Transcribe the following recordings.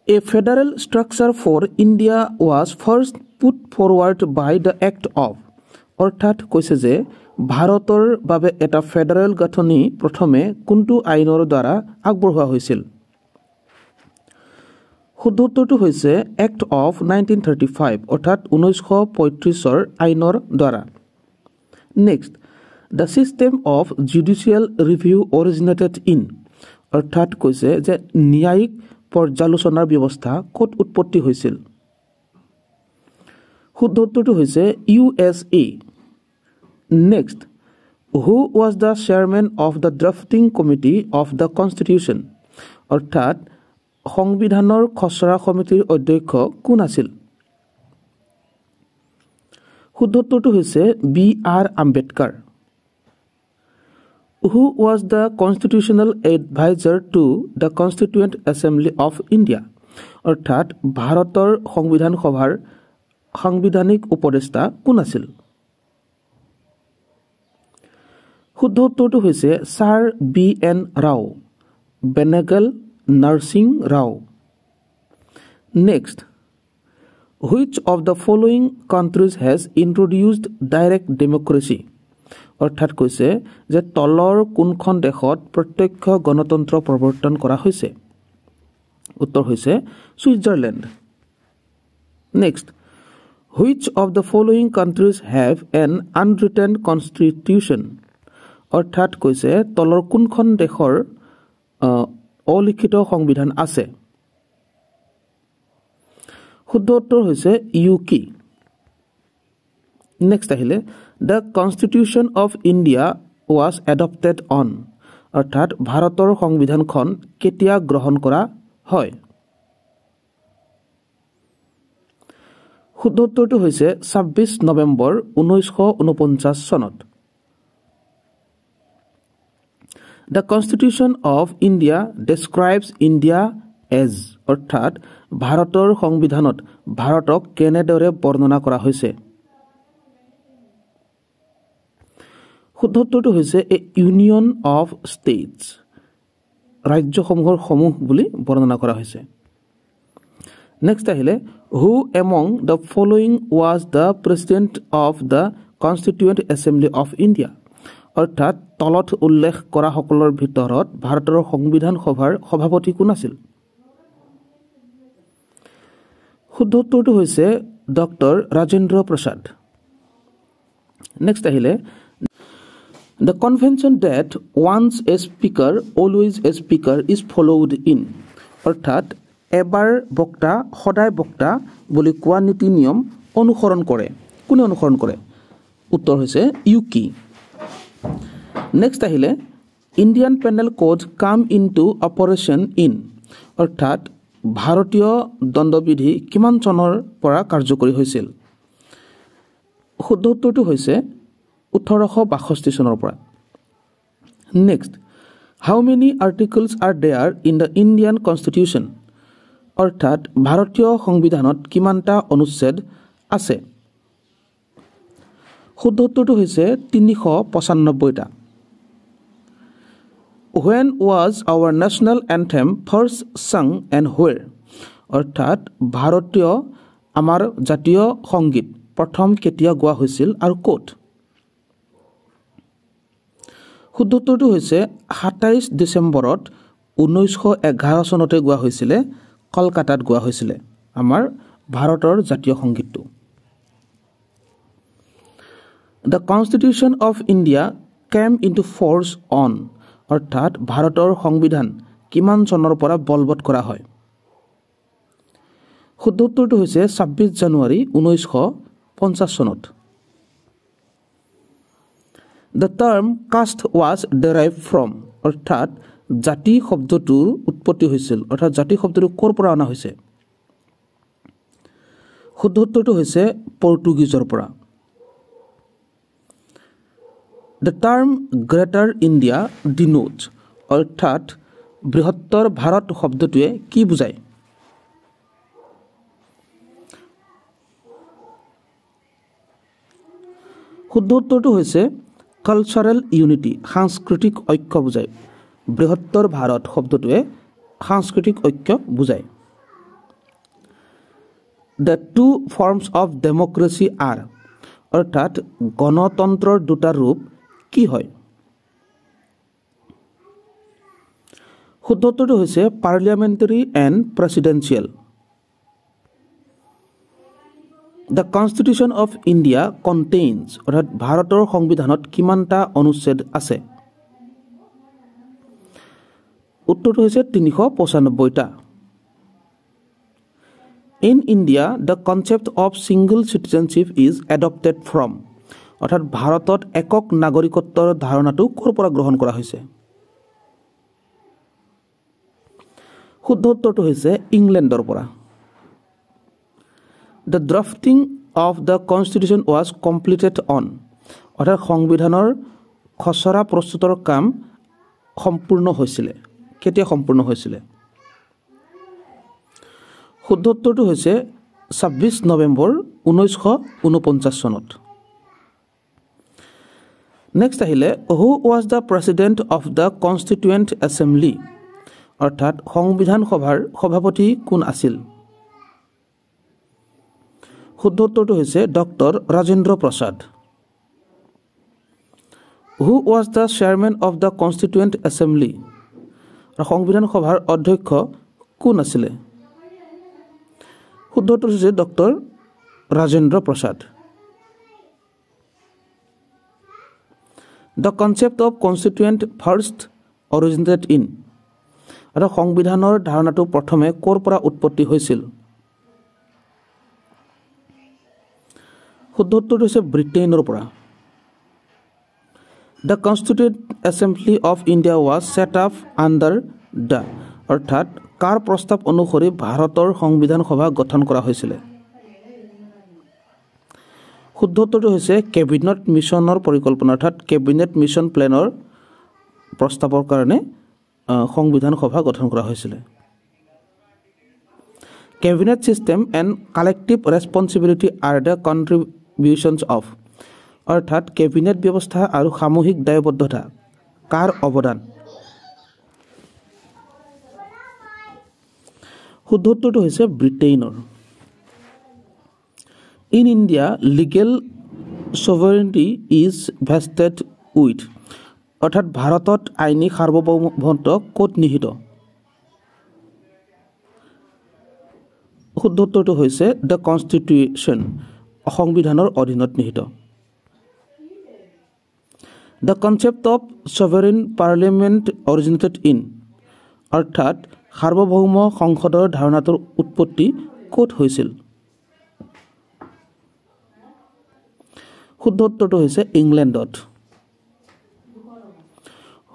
A federal structure for India was first put forward by the Act of অৰ্থাৎ কৈছে যে ভাৰতৰ বাবে এটা ফেডাৰেল গাঁথনি প্ৰথমে কোনটো আইনৰ দ্বাৰা আগবঢ়োৱা হৈছিল শুদ্ধ উত্তৰটো হৈছে Act of 1935 অৰ্থাৎ 1935 আইনৰ দ্বাৰা next The system of judicial review originated in অৰ্থাৎ কৈছে যে ন্যায়িক পৰ্যালোচনাৰ ব্যৱস্থা ক'ত উৎপত্তি হৈছিল শুদ্ধ উত্তৰটো হৈছে USA next Who was the chairman of the drafting committee of the constitution অৰ্থাৎ সংবিধানৰ খচৰা সমিতিৰ অধ্যক্ষ কোন আছিল শুদ্ধ উত্তৰটো হৈছে B.R. Ambedkar Who was the constitutional advisor to the Constituent Assembly of India? অৰ্থাৎ ভাৰতৰ সংবিধান সভাৰ সাংবিধানিক উপদেষ্টা কোন আছিল শুদ্ধ উত্তৰটো হৈছে sir B.N. Rao Benegal Narsing Rao next Which of the following countries has introduced direct democracy? অৰ্থাৎ কৈছে যে তলৰ কোনখন দেশত প্ৰত্যক্ষ গণতন্ত্ৰ প্ৰৱৰ্তন কৰা হৈছে উত্তৰ হৈছে Switzerland next Which of the following countries have an unwritten constitution অৰ্থাৎ কৈছে তলৰ কোনখন দেশৰ অলিখিত সংবিধান আছে শুদ্ধ উত্তৰ হৈছে UK নেক্সট আহিলে The Constitution of India was adopted on অৰ্থাৎ ভাৰতৰ সংবিধানখন কেতিয়া গ্ৰহণ কৰা হয় শুদ্ধ উত্তৰটো হৈছে 26 নৱেম্বৰ 1949 চনত The Constitution of India describes India as অৰ্থাৎ ভাৰতৰ সংবিধানত ভাৰতক কেনেদৰে বৰ্ণনা কৰা হৈছে শুদ্ধ উত্তৰটো হৈছে এ ইউনিয়ন অফ ষ্টেটছ ৰাজ্যসমূহৰ সমূহ বুলি বৰ্ণনা কৰা হৈছে নেক্সট আহিলে who among the following was the president of the constituent assembly of India অৰ্থাৎ তলত উল্লেখ কৰা সকলৰ ভিতৰত ভাৰতৰ সংবিধান সভাৰ সভাপতি কোন আছিল শুদ্ধ উত্তৰটো হৈছে ডক্টৰ ৰাজেন্দ্ৰ প্ৰসাদ নেক্সট আহিলে The convention that once a speaker, always a speaker is followed in. অৰ্থাৎ এবাৰ বক্তা সদায় বক্তা বুলি কোৱা নীতি নিয়ম অনুসৰণ কৰে কোনে অনুসৰণ কৰে উত্তৰ হৈছে UK নেক্সট আহিলে ইণ্ডিয়ান পেনেল কোড কাম ইনটু অপাৰেশ্যন ইন অৰ্থাৎ ভাৰতীয় দণ্ডবিধি কিমান চনৰ পৰা কাৰ্যকৰী হৈছিল শুদ্ধ উত্তৰটো হৈছে 1862 চনৰ পৰা next how many articles are there in the Indian constitution অৰ্থাৎ ভাৰতীয় সংবিধানত কিমানটা অনুচ্ছেদ আছে শুদ্ধ উত্তৰটো হৈছে 395টা When was our national anthem first sung and where? অৰ্থাৎ ভাৰতীয় আমাৰ জাতীয় সংগীত প্ৰথম কেতিয়া গোৱা হৈছিল আৰু ক'ত শুদ্ধ উত্তৰটো হৈছে 27 ডিচেম্বৰত 1911 চনতে গোৱা হৈছিল কলকাতাত গোৱা হৈছিল আমাৰ ভাৰতৰ জাতীয় সংগীতটো The Constitution of India came into force on অৰ্থাৎ ভাৰতৰ সংবিধান কিমান চনৰ পৰা বলবৎ কৰা হয় শুদ্ধ উত্তৰটো হৈছে 26 জানুৱাৰী 1950 চনত The term caste was derived from অৰ্থাৎ জাতি শব্দটোৰ উৎপত্তি হৈছিল অৰ্থাৎ জাতি শব্দটো ক'ৰ পৰা অনা হৈছে শুদ্ধ উত্তৰটো হৈছে পৰ্তুগীজৰ পৰা The term Greater India denotes অৰ্থাৎ বৃহত্তৰ ভাৰত শব্দটোৱে কি বুজায় শুদ্ধ উত্তৰটো হৈছে কালচাৰেল ইউনিটি সাংস্কৃতিক ঐক্য বুজায় বৃহত্তৰ ভাৰত শব্দটোৱে সাংস্কৃতিক ঐক্য বুজায় the two forms of democracy are, অৰ্থাৎ গণতন্ত্ৰৰ দুটা ৰূপ কি হয়? শুদ্ধ উত্তৰটো হৈছে parliamentary and presidential. The constitution of India contains, অৰ্থাৎ ভাৰতৰ সংবিধানত কিমানটা অনুচ্ছেদ আছে? উত্তৰটো হৈছে 395টা। In India the concept of single citizenship is adopted from, অৰ্থাৎ ভাৰতত একক নাগৰিকত্বৰ ধাৰণাটো ক'ৰ পৰা গ্ৰহণ কৰা হৈছে? শুদ্ধ উত্তৰটো হৈছে ইংলেণ্ডৰ পৰা। The drafting of the constitution was completed on, অৰ্থাৎ সংবিধানৰ খচৰা প্ৰস্তুতৰ কাম সম্পূৰ্ণ হৈছিলে, কেতিয়া সম্পূৰ্ণ হৈছিলে? শুদ্ধ উত্তৰটো হৈছে 26 নৱেম্বৰ 1949 চনত। নেক্সট আহিলে who was the president of the constituent assembly, অৰ্থাৎ সংবিধান সভাৰ সভাপতি কোন আছিল? শুদ্ধ উত্তৰটো হৈছে doctor Rajendra Prasad. Who was the chairman of the constituent assembly, সংবিধান সভাৰ অধ্যক্ষ কোন আছিলে? শুদ্ধ উত্তৰ হৈছে doctor Rajendra Prasad. The concept of constituent first originated in, আৰু সংবিধানৰ ধাৰণাটো প্ৰথমে ক'ৰ পৰা উৎপত্তি হৈছিল? শুদ্ধ উত্তৰটো হৈছে ব্ৰিটেইনৰ পৰা। The constituent assembly of India was set up under the, অৰ্থাৎ কাৰ প্ৰস্তাৱ অনুসৰি ভাৰতৰ সংবিধান সভা গঠন কৰা হৈছিলে? শুদ্ধ উত্তৰটো হৈছে কেবিনেট মিছনৰ পৰিকল্পনা, অৰ্থাৎ কেবিনেট মিছন প্লেনৰ প্ৰস্তাৱৰ কাৰণে সংবিধান সভা গঠন কৰা হৈছিলে। Cabinet system and collective responsibility are the contributions of, অৰ্থাৎ কেবিনেট ব্যৱস্থা আৰু সামূহিক দায়বদ্ধতা কাৰ অৱদান? শুদ্ধ উত্তৰটো হৈছে ব্ৰিটেইনৰ। In India legal sovereignty is vested with, অৰ্থাৎ ভাৰতত আইনী সাৰ্বভৌমত্ব ক'ত নিহিত? শুদ্ধ উত্তৰটো হৈছে দ্য কনষ্টিটিউশ্যন, সংবিধানৰ অধীনত নিহিত। The concept of sovereign parliament originated in, অৰ্থাৎ সাৰ্বভৌম সংসদৰ ধাৰণাটোৰ উৎপত্তি ক'ত হৈছিল? শুদ্ধ উত্তৰটো হৈছে ইংলেণ্ডত।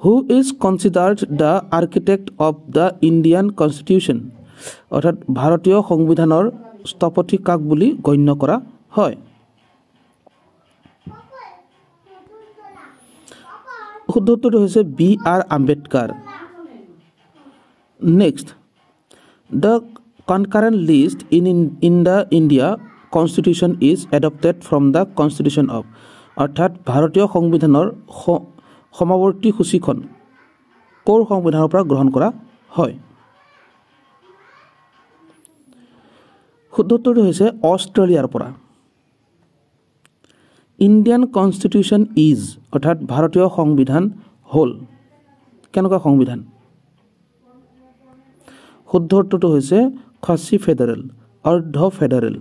Who is considered the architect of the Indian constitution, অৰ্থাৎ ভাৰতীয় সংবিধানৰ স্থপতি কাক বুলি গণ্য কৰা হয়? শুদ্ধ উত্তৰটো হৈছে B.R. Ambedkar. Next, the concurrent list in the India constitution is adopted from the constitution of, অৰ্থাৎ ভাৰতীয় সংবিধানৰ সমাৱৰ্তী সূচীখন ক'ৰ সংবিধানৰ পৰা গ্ৰহণ কৰা হয়? শুদ্ধ উত্তৰটো হৈছে অষ্ট্ৰেলিয়াৰ পৰা। ইণ্ডিয়ান কনষ্টিটিউশ্যন ইজ, অৰ্থাৎ ভাৰতীয় সংবিধান হ'ল কেনেকুৱা সংবিধান? শুদ্ধ উত্তৰটো হৈছে খাচী ফেডাৰেল, অৰ্ধ ফেডাৰেল।